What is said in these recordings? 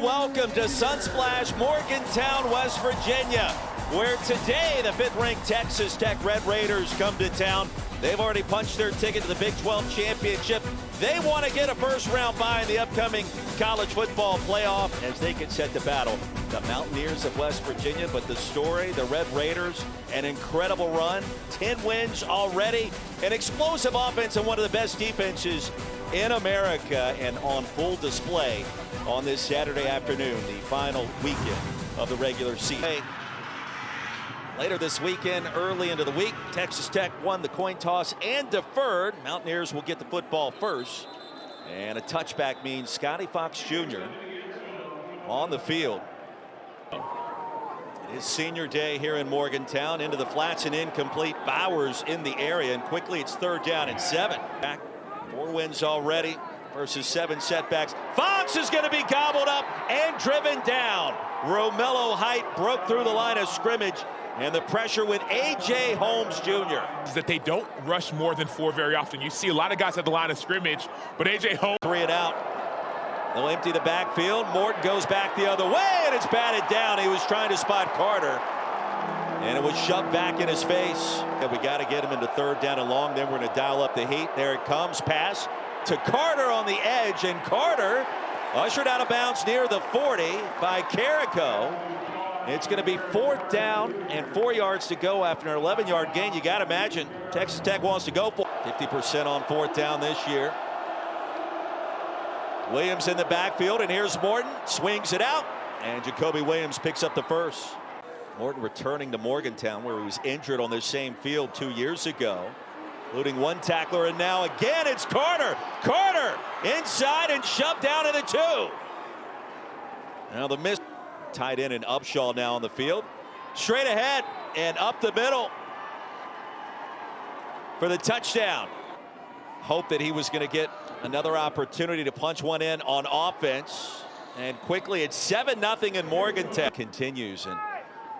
welcome to Sunsplash, Morgantown, West Virginia, where today the 5th-ranked Texas Tech Red Raiders come to town. They've already punched their ticket to the Big 12 championship. They want to get a first-round bye in the upcoming college football playoff as they can set the battle. The Mountaineers of West Virginia, but the story, the Red Raiders, an incredible run, 10 wins already, an explosive offense and one of the best defenses in America, and on full display on this Saturday afternoon, the final weekend of the regular season. Later this weekend, early into the week, Texas Tech won the coin toss and deferred. Mountaineers will get the football first. And a touchback means Scotty Fox Jr. on the field. His senior day here in Morgantown, into the flats and incomplete. Bowers in the area, and quickly it's 3rd down and 7. Back 4 wins already versus 7 setbacks. Fox is going to be gobbled up and driven down. Romello Height broke through the line of scrimmage, and the pressure with A.J. Holmes Jr. is that they don't rush more than 4 very often. You see a lot of guys at the line of scrimmage, but A.J. Holmes. 3 and out. They'll empty the backfield. Morton goes back the other way, and it's batted down. He was trying to spot Carter, and it was shoved back in his face. And we got to get him into 3rd down and long. Then we're going to dial up the heat. There it comes. Pass to Carter on the edge, and Carter ushered out of bounds near the 40 by Carrico. It's going to be 4th down and 4 yards to go after an 11-yard gain. You got to imagine Texas Tech wants to go for 50% on 4th down this year. Williams in the backfield, and here's Morton, swings it out, and Jacoby Williams picks up the first. Morton returning to Morgantown, where he was injured on this same field 2 years ago, including 1 tackler, and now again it's Carter. Carter inside and shoved down to the 2. Now the miss. Tight end and Upshaw now on the field. Straight ahead and up the middle for the touchdown. Hope that he was going to get another opportunity to punch one in on offense. And quickly it's 7-0 in Morgantown. Continues, and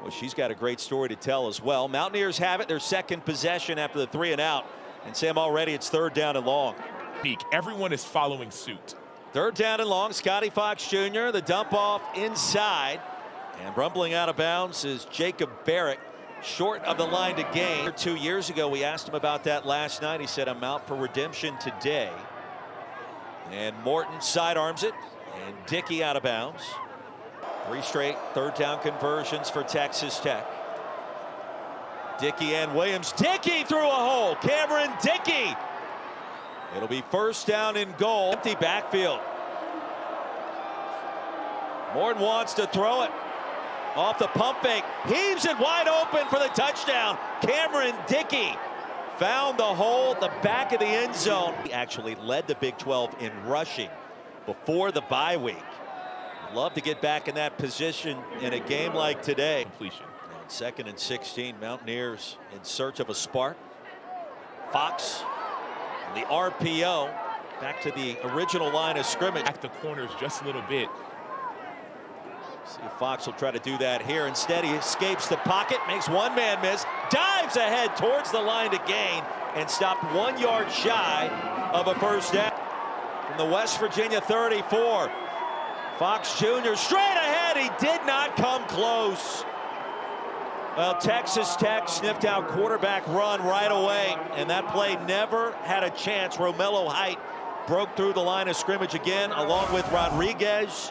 well, she's got a great story to tell as well. Mountaineers have it, their 2nd possession after the 3 and out. And Sam, already it's 3rd down and long. Everyone is following suit. 3rd down and long. Scotty Fox Jr. The dump off inside, and rumbling out of bounds is Jacob Barrett, short of the line to gain. 2 years ago, we asked him about that last night. He said, I'm out for redemption today. And Morton sidearms it, and Dickey out of bounds. 3 straight 3rd down conversions for Texas Tech. Dickey and Williams. Dickey through a hole. Cameron Dickey. It'll be 1st down and goal. Empty backfield. Morton wants to throw it. Off the pump fake. Heaves it wide open for the touchdown. Cameron Dickey found the hole at the back of the end zone. He actually led the Big 12 in rushing before the bye week. Love to get back in that position in a game like today. Completion. And 2nd and 16. Mountaineers in search of a spark. Fox. The RPO back to the original line of scrimmage. Back the corners just a little bit. See if Fox will try to do that here. Instead, he escapes the pocket, makes one man miss, dives ahead towards the line to gain, and stopped 1 yard shy of a 1st down. From the West Virginia 34, Fox Jr. straight ahead. He did not come close. Well, Texas Tech sniffed out quarterback run right away, and that play never had a chance. Romello Height broke through the line of scrimmage again, along with Rodriguez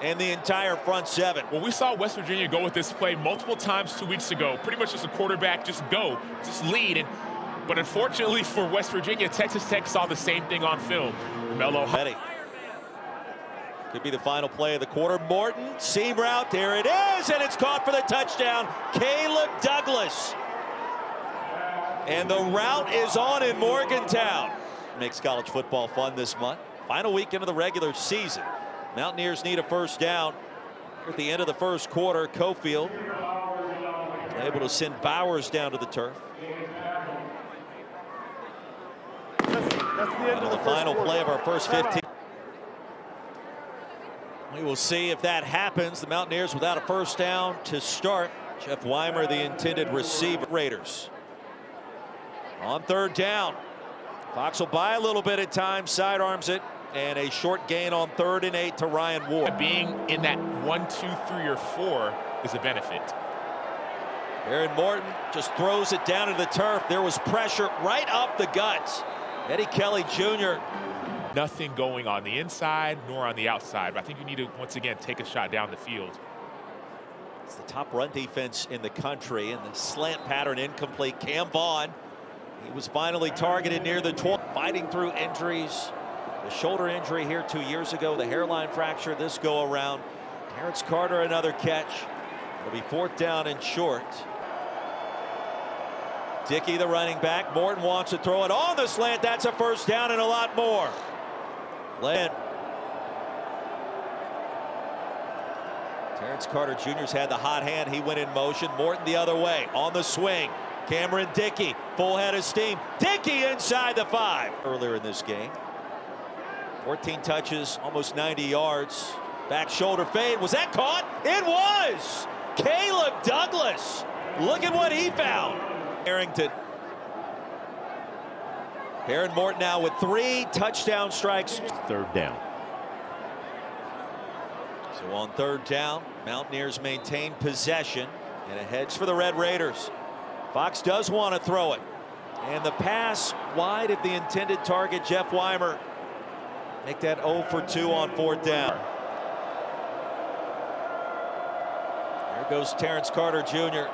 and the entire front 7. Well, we saw West Virginia go with this play multiple times 2 weeks ago. Pretty much just a quarterback, just go, just lead. But unfortunately for West Virginia, Texas Tech saw the same thing on film. Romello Height. Could be the final play of the quarter. Morton, seam route, there it is, and it's caught for the touchdown. Caleb Douglas. And the route is on in Morgantown. Makes college football fun this month. Final weekend of the regular season. Mountaineers need a 1st down. At the end of the 1st quarter, Cofield able to send Bowers down to the turf. That's the end of the final quarter. play of our first 15. We will see if that happens. The Mountaineers without a 1st down to start. Jeff Weimer, the intended receiver. Raiders on 3rd down. Fox will buy a little bit at times, sidearms it, and a short gain on 3rd and 8 to Ryan Ward. Being in that 1, 2, 3, or 4 is a benefit. Aaron Morton just throws it down to the turf. There was pressure right up the guts. Eddie Kelly Jr. Nothing going on the inside nor on the outside. But I think you need to, once again, take a shot down the field. It's the top run defense in the country, and the slant pattern incomplete. Cam Vaughn, he was finally targeted near the 12, fighting through injuries. The shoulder injury here 2 years ago, the hairline fracture this go around. Terrence Carter, another catch. It'll be 4th down and short. Dickey, the running back. Morton wants to throw it on the slant. That's a 1st down and a lot more. Land. Terrence Carter Jr.'s had the hot hand. He went in motion. Morton the other way on the swing. Cameron Dickey, full head of steam. Dickey inside the 5. Earlier in this game. 14 touches, almost 90 yards. Back shoulder fade. Was that caught? It was! Caleb Douglas. Look at what he found. Harrington. Aaron Morton now with 3 touchdown strikes. 3rd down. So on 3rd down, Mountaineers maintain possession and ahead for the Red Raiders. Fox does want to throw it. And the pass wide of the intended target, Jeff Weimer. Make that 0 for 2 on 4th down. There goes Terrence Carter Jr.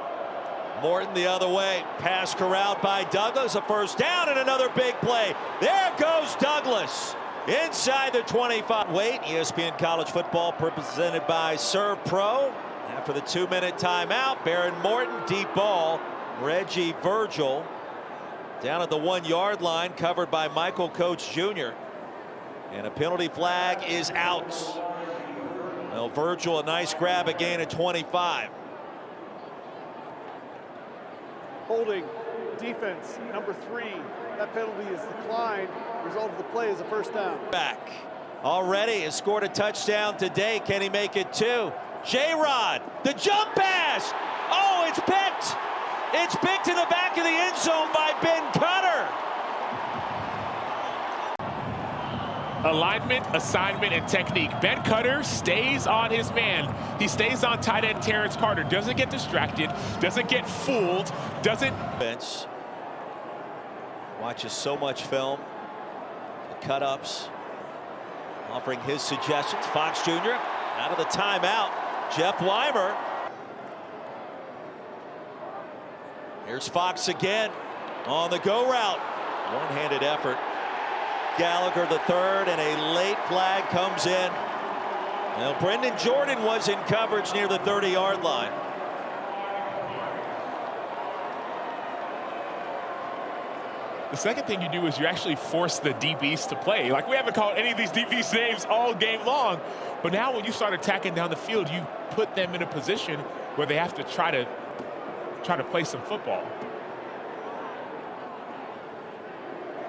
Morton the other way. Pass corralled by Douglas. A 1st down and another big play. There goes Douglas. Inside the 25. Wait, ESPN College Football presented by Serve Pro. After the 2-minute timeout, Baron Morton, deep ball. Reggie Virgil down at the 1-yard line, covered by Michael Coates Jr. And a penalty flag is out. Well, Virgil, a nice grab, a gain of 25. Holding defense number 3. That penalty is declined. Result of the play is a 1st down. Back already has scored a touchdown today. Can he make it 2? J-Rod, the jump pass. Oh, it's picked. It's picked in the back of the end zone by Ben Cutter. Alignment, assignment, and technique. Ben Cutter stays on his man. He stays on tight end Terrence Carter. Doesn't get distracted, doesn't get fooled, doesn't. Bench watches so much film. The cut-ups, offering his suggestions. Fox Jr. out of the timeout. Jeff Weimer. Here's Fox again on the go route. One-handed effort. Gallagher the 3rd, and a late flag comes in. Now Brendan Jordan was in coverage near the 30-yard line. The second thing you do is you actually force the DBs to play. Like, we haven't called any of these DBs names all game long, but now when you start attacking down the field, you put them in a position where they have to try to play some football.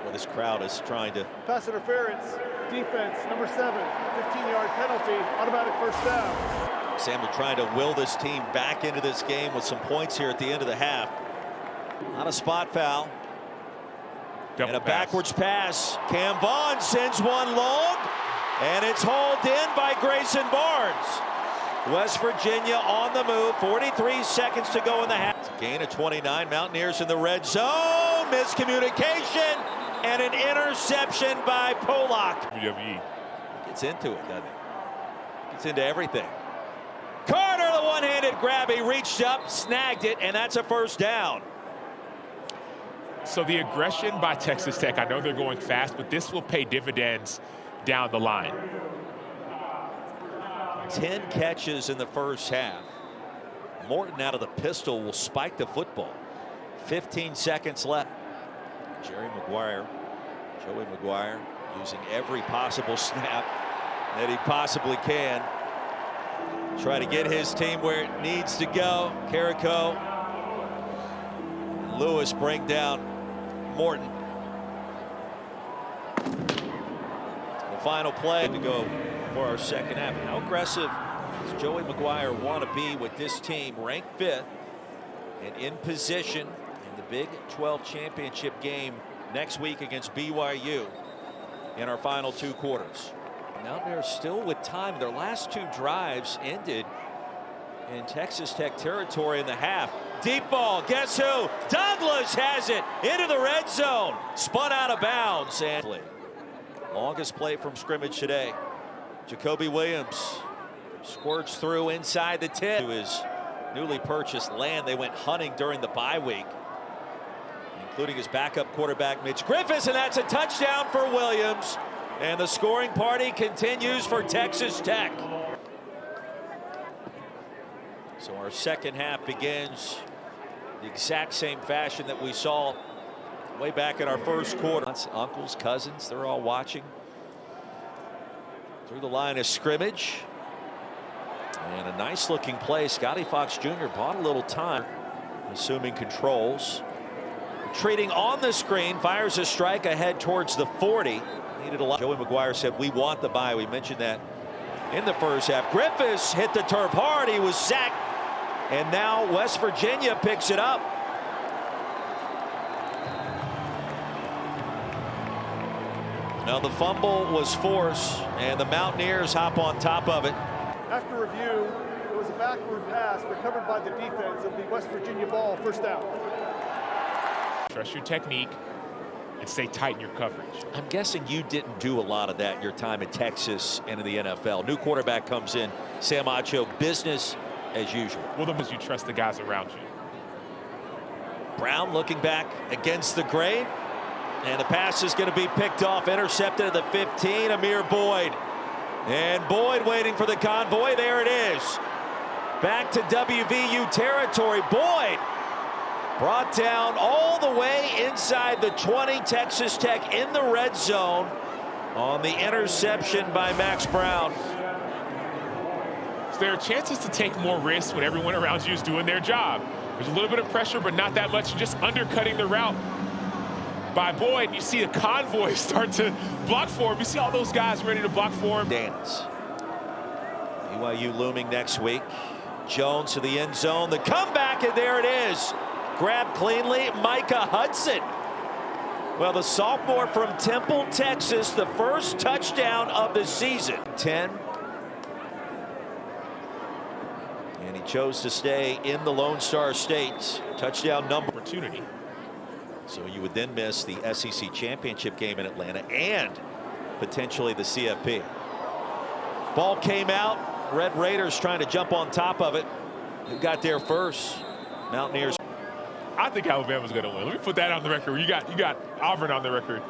Well, this crowd is trying to. Pass interference. Defense number 7. 15-yard penalty. Automatic 1st down. Samuel trying to will this team back into this game with some points here at the end of the half. On a spot foul. Double and a pass. Backwards pass. Cam Vaughn sends one long, and it's hauled in by Grayson Barnes. West Virginia on the move. 43 seconds to go in the half. Gain of 29. Mountaineers in the red zone. Miscommunication and an interception by Pollock. WWE. Gets into it, doesn't it? Gets into everything. Carter, the one-handed grab. He reached up, snagged it, and that's a 1st down. So the aggression by Texas Tech, I know they're going fast, but this will pay dividends down the line. 10 catches in the 1st half. Morton out of the pistol will spike the football. 15 seconds left. Joey McGuire using every possible snap that he possibly can. Try to get his team where it needs to go. Carrico and Lewis bring down Morton. The final play to go for our 2nd half. How aggressive does Joey McGuire want to be with this team, ranked 5th and in position in the Big 12 championship game next week against BYU? in our final 2 quarters. Mountaineers still with time. Their last 2 drives ended in Texas Tech territory in the half. Deep ball, guess who? Douglas has it into the red zone. Spun out of bounds. And longest play from scrimmage today. Jacoby Williams squirts through inside the 10 to his newly purchased land. They went hunting during the bye week, including his backup quarterback Mitch Griffiths, and that's a touchdown for Williams. And the scoring party continues for Texas Tech. So our second half begins the exact same fashion that we saw way back in our first quarter. Uncles, cousins, they're all watching. Through the line of scrimmage. And a nice looking play. Scotty Fox Jr. bought a little time, assuming controls. Retreating on the screen, fires a strike ahead towards the 40. Needed a lot. Joey McGuire said, we want the bye. We mentioned that in the first half. Griffiths hit the turf hard. He was sacked. And now West Virginia picks it up. Now the fumble was forced, and the Mountaineers hop on top of it. After review, it was a backward pass recovered by the defense of the West Virginia ball, first down. Trust your technique and stay tight in your coverage. I'm guessing you didn't do a lot of that your time in Texas and in the NFL. New quarterback comes in, Sam Acho, business as usual. Well, as you trust the guys around you. Brown looking back against the grain, and the pass is going to be picked off, intercepted at the 15. Amir Boyd, and Boyd waiting for the convoy. There it is, back to WVU territory. Boyd brought down all the way inside the 20. Texas Tech in the red zone on the interception by Max Brown. There are chances to take more risks when everyone around you is doing their job. There's a little bit of pressure, but not that much. You're just undercutting the route by Boyd. You see the convoy start to block for him. You see all those guys ready to block for him. Dance. BYU looming next week. Jones to the end zone. The comeback, and there it is. Grabbed cleanly, Micah Hudson. Well, the sophomore from Temple, Texas, the first touchdown of the season. 10. And he chose to stay in the Lone Star State. Touchdown number. Opportunity. So you would then miss the SEC championship game in Atlanta and potentially the CFP. Ball came out. Red Raiders trying to jump on top of it. Who got there first? Mountaineers. I think Alabama's going to win. Let me put that on the record. You got Auburn on the record.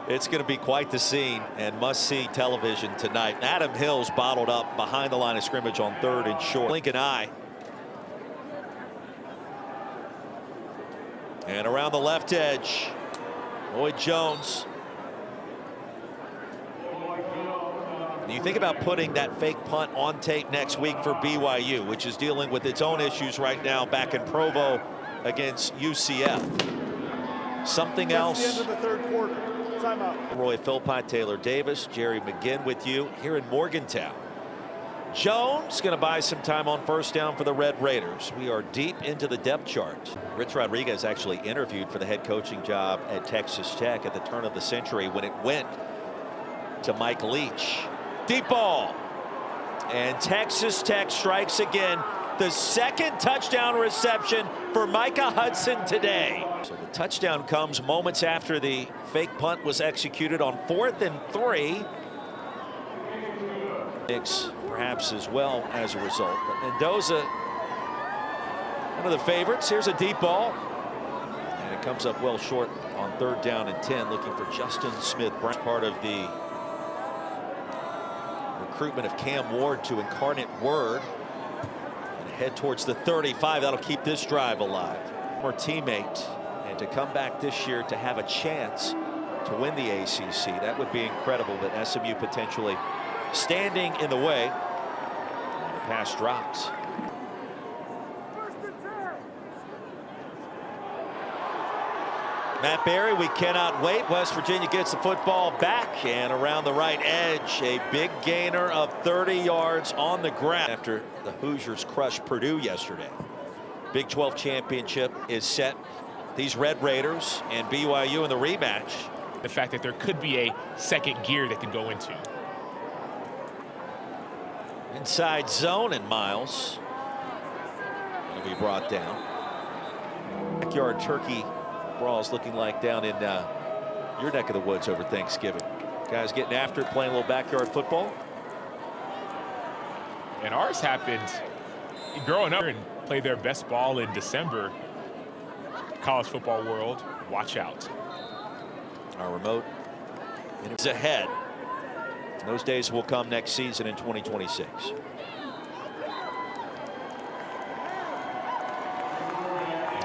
It's going to be quite the scene and must-see television tonight. Adam Hill's bottled up behind the line of scrimmage on 3rd and short. Lincoln eye. And around the left edge, Lloyd Jones. And you think about putting that fake punt on tape next week for BYU, which is dealing with its own issues right now back in Provo against UCF. Something else. That's the end of the 3rd quarter. Timeout. Roy Philpott, Taylor Davis, Jerry McGinn with you here in Morgantown. Jones going to buy some time on first down for the Red Raiders. We are deep into the depth chart. Rich Rodriguez actually interviewed for the head coaching job at Texas Tech at the turn of the century when it went to Mike Leach. Deep ball. And Texas Tech strikes again. The 2nd touchdown reception for Micah Hudson today. So the touchdown comes moments after the fake punt was executed on 4th and 3. Perhaps as well as a result. But Mendoza, one of the favorites. Here's a deep ball. And it comes up well short on 3rd down and 10. Looking for Justin Smith, part of the recruitment of Cam Ward to Incarnate Word. Head towards the 35. That'll keep this drive alive. More teammate, and to come back this year to have a chance to win the ACC, that would be incredible. But SMU potentially standing in the way. And the pass drops. Matt Berry, we cannot wait. West Virginia gets the football back, and around the right edge, a big gainer of 30 yards on the ground after the Hoosiers crushed Purdue yesterday. Big 12 championship is set. These Red Raiders and BYU in the rematch the fact that there could be a second gear that could go into. Inside zone, and Miles will be brought down. Backyard turkey brawls looking like down in your neck of the woods over Thanksgiving. Guys getting after it, playing a little backyard football. And ours happened growing up and played their best ball in December. College football world, watch out. Our remote is ahead. Those days will come next season in 2026.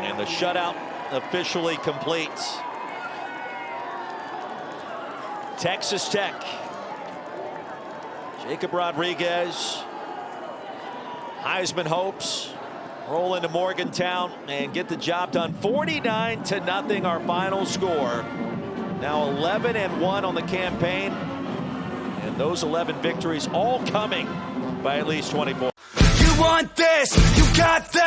And the shutout officially complete. Texas Tech. Jacob Rodriguez, Heisman hopes, roll into Morgantown and get the job done. 49-0 our final score. Now 11-1 on the campaign. And those 11 victories all coming by at least 20 points. You want this, you got that.